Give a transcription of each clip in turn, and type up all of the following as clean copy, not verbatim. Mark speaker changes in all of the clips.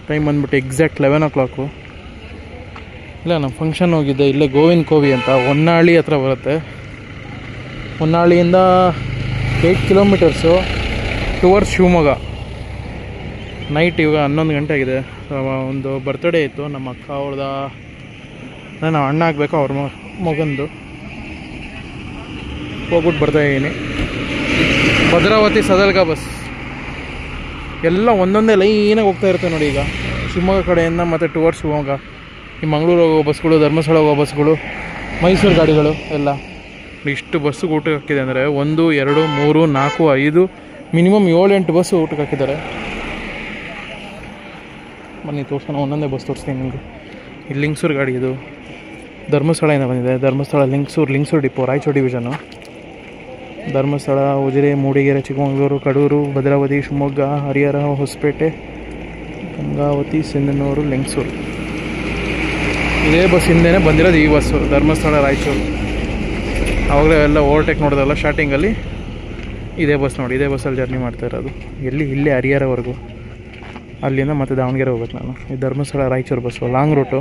Speaker 1: Time ಬಂದ್ಬಿಟ್ಟು exact 11 o'clock. ಇಲ್ಲ ನಮ್ಮ ಫಂಕ್ಷನ್ ಹೋಗಿದ್ದೆ ಇಲ್ಲೇ ಗೋವಿಂದ ಕೋವಿ ಅಂತ ಹೊನ್ನಾಳಿ ಹತ್ರ ಬರುತ್ತೆ. ಹೊನ್ನಾಳಿಯಿಂದ 8 ಕಿಲೋಮೀಟರ್ಸು ಟುವರ್ಡ್ಸ್ ಶಿವಮೊಗ್ಗ. ನೈಟ್ ಇವಾಗ 11 ಗಂಟೆ ಆಗಿದೆ. ಒಂದು ಬರ್ತ್ಡೇ ಇತ್ತು ನಮ್ಮ ಅಕ್ಕ ಅವ್ರದ, ನಾನು ಅಣ್ಣ ಆಗಬೇಕು ಅವ್ರ ಮಗಂದು. ಹೋಗ್ಬಿಟ್ಟು ಬರ್ತಾಯಿದ್ದೀನಿ. ಭದ್ರಾವತಿ ಸದಲ್ಗ ಬಸ್ ಎಲ್ಲ ಒಂದೊಂದೇ ಲೈನಾಗಿ ಹೋಗ್ತಾ ಇರುತ್ತೆ ನೋಡಿ. ಈಗ ಶಿವಮೊಗ್ಗ ಕಡೆಯಿಂದ ಮತ್ತು ಟುವರ್ಡ್ಸ್ ಶಿವಮೊಗ್ಗ, ಈ ಮಂಗಳೂರು ಹೋಗೋ ಬಸ್ಗಳು, ಧರ್ಮಸ್ಥಳ ಹೋಗೋ ಬಸ್ಗಳು, ಮೈಸೂರು ಗಾಡಿಗಳು ಎಲ್ಲ ಇಷ್ಟು ಬಸ್ಸಿಗೆ ಊಟಕ್ಕೆ ಹಾಕಿದೆ ಅಂದರೆ 1, 2, 3, 4, 5 ಮಿನಿಮಮ್ 7-8 ಬಸ್ಸು ಊಟಕ್ಕೆ ಹಾಕಿದ್ದಾರೆ. ಬನ್ನಿ ತೋರಿಸೋಣ, ಒಂದೊಂದೇ ಬಸ್ ತೋರಿಸ್ತೀನಿ ನಿಮಗೆ. ಇಲ್ಲಿ ಲಿಂಗ್ಸೂರು ಗಾಡಿ, ಇದು ಧರ್ಮಸ್ಥಳದಿಂದ ಬಂದಿದೆ. Dharmasthala Lingsugur depot, Raichur division. ಧರ್ಮಸ್ಥಳ, ಉಜಿರೆ, ಮೂಡಿಗೆರೆ, ಚಿಕ್ಕಮಗಳೂರು, ಕಡೂರು, ಭದ್ರಾವತಿ, ಶಿವಮೊಗ್ಗ, ಹರಿಹರ, ಹೊಸಪೇಟೆ, ಗಂಗಾವತಿ, ಸಿಂಧನೂರು, ಲಿಂಗಸೂರು. ಇದೇ ಬಸ್ ಹಿಂದೆನೇ ಬಂದಿರೋದು ಈ ಬಸ್ಸು, ಧರ್ಮಸ್ಥಳ ರಾಯಚೂರು. ಆವಾಗಲೇ ಎಲ್ಲ ಓವರ್ಟೇಕ್ ನೋಡೋದಲ್ಲ ಸ್ಟಾರ್ಟಿಂಗಲ್ಲಿ, ಇದೇ ಬಸ್ ನೋಡಿ, ಇದೇ ಬಸ್ಸಲ್ಲಿ ಜರ್ನಿ ಮಾಡ್ತಾ ಇರೋದು. ಇಲ್ಲೇ ಹರಿಹರವರೆಗೂ, ಅಲ್ಲಿಂದ ಮತ್ತೆ ದಾವಣಗೆರೆ ಹೋಗ್ಬೇಕು ನಾನು. ಈ Dharmasthala Raichur bus long route,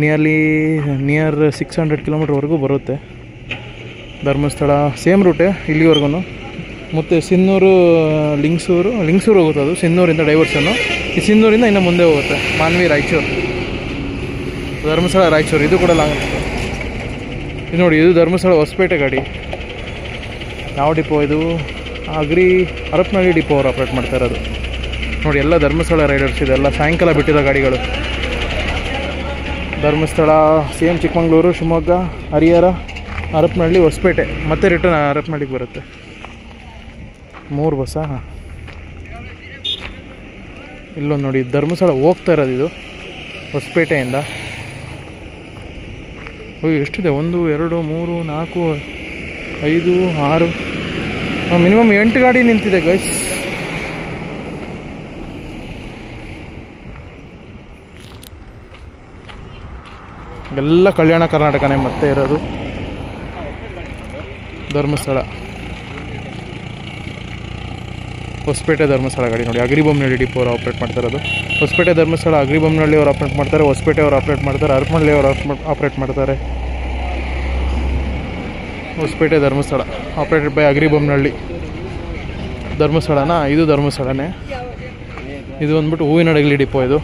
Speaker 1: near 600 ಕಿಲೋಮೀಟ್ರ್ವರೆಗೂ ಬರುತ್ತೆ. ಧರ್ಮಸ್ಥಳ ಸೇಮ್ ರೂಟೇ ಇಲ್ಲಿವರೆಗೂ. ಮತ್ತು ಸಿನ್ನೂರು, ಲಿಂಗಸೂರು ಹೋಗುತ್ತೆ. ಅದು ಸಿನ್ನೂರಿಂದ ಡೈವರ್ಸನ್ನು, ಈ ಸಿನ್ನೂರಿಂದ ಇನ್ನು ಮುಂದೆ ಹೋಗುತ್ತೆ ಮಾನ್ವಿ, ರಾಯಚೂರು, ಧರ್ಮಸ್ಥಳ ರಾಯಚೂರು. ಇದು ಕೂಡ ಲಾಂಗ್ ರೂಟು. ಇದು ನೋಡಿ, ಇದು ಧರ್ಮಸ್ಥಳ ಹೊಸಪೇಟೆ ಗಾಡಿ. ಯಾವ ಡಿಪೋ ಇದು? ಹರಪನಹಳ್ಳಿ ಡಿಪೋ ಅವರು ಆಪ್ರೇಟ್ ಮಾಡ್ತಾ ಇರೋದು ನೋಡಿ. ಎಲ್ಲ ಧರ್ಮಸ್ಥಳ ರೈಡರ್ಸ್, ಇದೆಲ್ಲ ಸಾಯಂಕಾಲ ಬಿಟ್ಟಿರೋ ಗಾಡಿಗಳು. ಧರ್ಮಸ್ಥಳ ಸೇಮ್ ಚಿಕ್ಕಮಗಳೂರು, ಶಿವಮೊಗ್ಗ, ಹರಿಹರ, ಹರಪನಹಳ್ಳಿ, ಹೊಸಪೇಟೆ, ಮತ್ತೆ ರಿಟರ್ನ್ ಹರಪನಹಳ್ಳಿಗೆ ಬರುತ್ತೆ. 3 ಬಸ್ಸಾ? ಇಲ್ಲೊಂದು ನೋಡಿ, ಧರ್ಮಸ್ಥಳ ಹೋಗ್ತಾ ಇರೋದು ಇದು ಹೊಸಪೇಟೆಯಿಂದ. ಎಷ್ಟಿದೆ? 1, 2, 3, 4, 5, 6, ಮಿನಿಮಮ್ 8 ಗಾಡಿ ನಿಂತಿದೆ ಗೈಸ್. ಎಲ್ಲ ಕಲ್ಯಾಣ ಕರ್ನಾಟಕನೇ ಮತ್ತೆ ಇರೋದು. ಧರ್ಮಸ್ಥಳ, ಹೊಸಪೇಟೆ, ಧರ್ಮಸ್ಥಳ ಗಾಡಿ ನೋಡಿ. ಅಗ್ರಿಬೊಮ್ಮನಹಳ್ಳಿ ಡಿಪೋ ಅವರು ಆಪ್ರೇಟ್ ಮಾಡ್ತಾ ಇರೋದು. ಹೊಸಪೇಟೆ, ಧರ್ಮಸ್ಥಳ, ಅಗ್ರಿಬೊಮ್ಮನಹಳ್ಳಿ ಅವರು ಆಪ್ರೇಟ್ ಮಾಡ್ತಾರೆ. ಹೊಸಪೇಟೆ ಅವರು ಆಪ್ರೇಟ್ ಮಾಡ್ತಾರೆ. ಹರಪನಹಳ್ಳಿ ಅವರು ಆಪ್ರೇಟ್ ಮಾಡ್ತಾರೆ. Hosapete, Dharmasthala operated by Hagaribommanahalli. ಧರ್ಮಸ್ಥಳನಾ? ಇದು ಧರ್ಮಸ್ಥಳನೇ. ಇದು ಬಂದ್ಬಿಟ್ಟು ಹೂವಿನಡಗಲಿ ಡಿಪೋ. ಇದು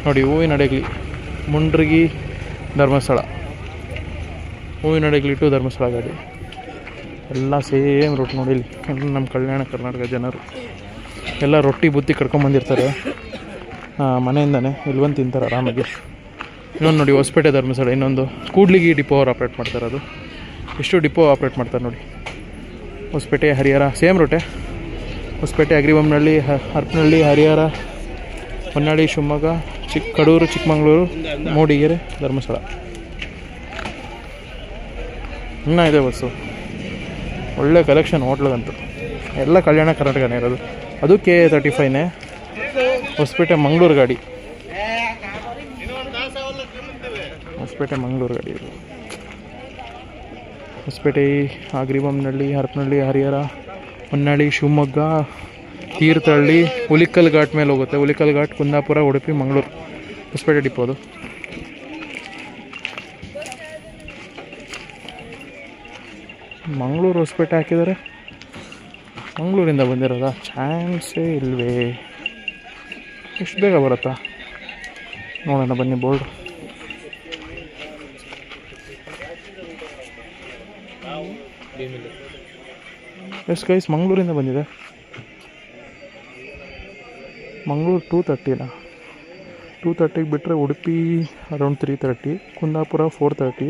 Speaker 1: ನೋಡಿ, ಹೂವಿನಡಗಲಿ, ಮುಂಡ್ರಗಿ, ಧರ್ಮಸ್ಥಳ, ಹೂವಿನಡಗಲಿ ಟು ಧರ್ಮಸ್ಥಳ ಗಾಡಿ. ಎಲ್ಲ ಸೇಮ್ ರೂಟ್ ನೋಡಿ. ಇಲ್ಲಿ ನಮ್ಮ ಕಲ್ಯಾಣ ಕರ್ನಾಟಕ ಜನರು ಎಲ್ಲ ರೊಟ್ಟಿ ಬುತ್ತಿ ಕಟ್ಕೊಂಬಂದಿರ್ತಾರೆ ಮನೆಯಿಂದನೇ, ಇಲ್ಲಿ ಬಂದು ತಿಂತಾರೆ ಆರಾಮಾಗಿ. ಇನ್ನೊಂದು ನೋಡಿ, ಹೊಸಪೇಟೆ, ಧರ್ಮಸ್ಥಳ. ಇನ್ನೊಂದು ಕೂಡ್ಲಿಗಿ ಡಿಪೋ ಅವರು ಆಪ್ರೇಟ್ ಮಾಡ್ತಾರೆ. ಅದು ಎಷ್ಟು ಡಿಪೋ ಆಪ್ರೇಟ್ ಮಾಡ್ತಾರೆ ನೋಡಿ. ಹೊಸಪೇಟೆ, ಹರಿಹರ ಸೇಮ್ ರೂಟೇ. ಹೊಸಪೇಟೆ, ಅಗ್ರಿಬೊಮ್ಮನಹಳ್ಳಿ, ಹರಪನಹಳ್ಳಿ, ಹರಿಹರ, ಹೊನ್ನಾಳಿ, ಶಿವಮೊಗ್ಗ, ಕಡೂರು, ಚಿಕ್ಕಮಗಳೂರು, ಮೂಡಿಗೆರೆ, ಧರ್ಮಸ್ಥಳ. ಇನ್ನೂ ಇದೆ ಬಸ್ಸು. ಒಳ್ಳೆ ಕಲೆಕ್ಷನ್ ಹೋಟ್ಲಿಗಂತೂ. ಎಲ್ಲ ಕಲ್ಯಾಣ ಕರ್ನಾಟಕನೇ ಇರೋದು. ಅದು KA35ನೇ. ಹೊಸಪೇಟೆ, ಮಂಗಳೂರು ಗಾಡಿ. ಹೊಸಪೇಟೆ, ಮಂಗಳೂರು ಗಾಡಿ ಇದು. ಹೊಸಪೇಟೆ, ಅಗ್ರಿಬೊಮ್ಮನಹಳ್ಳಿ, ಹರಪನಹಳ್ಳಿ, ಹರಿಹರ, ಹೊನ್ನಾಳಿ, ಶಿವಮೊಗ್ಗ, ತೀರ್ಥಹಳ್ಳಿ, ಹುಲಿಕಲ್ ಘಾಟ್ ಮೇಲೆ ಹೋಗುತ್ತೆ. ಹುಲಿಕಲ್ ಘಾಟ್, ಕುಂದಾಪುರ, ಉಡುಪಿ, ಮಂಗಳೂರು. ಹೊಸಪೇಟೆ ಡಿಪೋ ಅದು. ಮಂಗಳೂರು, ಹೊಸಪೇಟೆ ಹಾಕಿದ್ದಾರೆ. ಮಂಗಳೂರಿಂದ ಬಂದಿರೋದಾ? ಚಾನ್ಸೇ ಇಲ್ವೇ. ಎಷ್ಟು ಬೇಗ ಬರುತ್ತಾ ನೋಡೋಣ ಬನ್ನಿ. ಬೋರ್ಡ್ ಎಷ್ಟು ಗೈಸ್? ಮಂಗಳೂರಿಂದ ಬಂದಿದೆ. ಮಂಗಳೂರು 2:30ನಾ? 2:30ಗೆ ಬಿಟ್ಟರೆ ಉಡುಪಿ ಅರೌಂಡ್ 3:30, ಕುಂದಾಪುರ 4:30,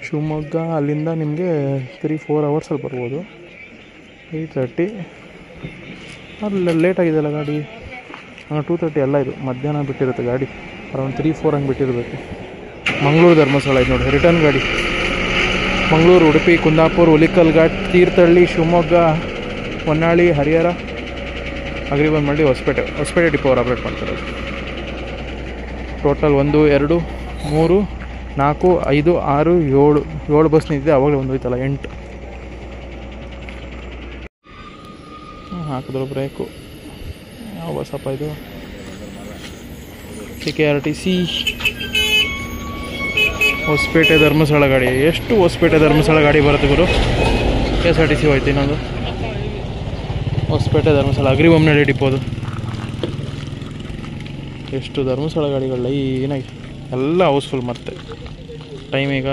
Speaker 1: ಶಿವಮೊಗ್ಗ ಅಲ್ಲಿಂದ ನಿಮಗೆ 3-4 ಅವರ್ಸಲ್ಲಿ ಬರ್ಬೋದು. 8:30 ಅಲ್ಲಿ ಲೇಟಾಗಿದೆಯಲ್ಲ ಗಾಡಿ. 2:30 ಅಲ್ಲ, ಇದು ಮಧ್ಯಾಹ್ನ ಬಿಟ್ಟಿರುತ್ತೆ ಗಾಡಿ. ಅರೌಂಡ್ 3-4 ಹಂಗೆ ಬಿಟ್ಟಿರಬೇಕು. ಮಂಗಳೂರು, ಧರ್ಮಸ್ಥಳ ಇದು ನೋಡಿ, ರಿಟರ್ನ್ ಗಾಡಿ. ಮಂಗಳೂರು, ಉಡುಪಿ, ಕುಂದಾಪುರ, ಹುಲಿಕಲ್ ಘಾಟ್, ತೀರ್ಥಹಳ್ಳಿ, ಶಿವಮೊಗ್ಗ, ಹೊನ್ನಾಳಿ, ಹರಿಹರ, ಅಗ್ರಿಬೊಮ್ಮನಹಳ್ಳಿ, ಹೊಸಪೇಟೆ ಡಿಪೋ ಅವರು ಆಪ್ರೇಟ್ ಮಾಡ್ತಾರೆ. ಟೋಟಲ್ 1, 2, 3, 4, 5, 6, 7 ಬಸ್ ನಿಂತಿದೆ. ಅವಾಗಲೇ ಒಂದು ಹೋಯ್ತಲ್ಲ 8. ಹಾಕಿದ್ರು ಬ್ರೇಕು. ಯಾವ ಬಸ್ಸಪ್ಪ ಇದು? KRTC. ಹೊಸಪೇಟೆ, ಧರ್ಮಸ್ಥಳ ಗಾಡಿ. ಎಷ್ಟು ಹೊಸಪೇಟೆ, ಧರ್ಮಸ್ಥಳ ಗಾಡಿ ಬರುತ್ತೆ ಗುರು? KSRTC ಹೋಯ್ತು ಇನ್ನೊಂದು. ಹೊಸಪೇಟೆ, ಧರ್ಮಸ್ಥಳ, ಅಗ್ರಿಬೊಮ್ಮನಹಳ್ಳಿ ಡಿಪೋದು. ಎಷ್ಟು ಧರ್ಮಸ್ಥಳ ಗಾಡಿಗಳು ಏನಾಗಿ ಎಲ್ಲ ಹೌಸ್ಫುಲ್. ಮತ್ತೆ ಟೈಮ್ ಈಗ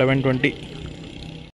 Speaker 1: 11:20.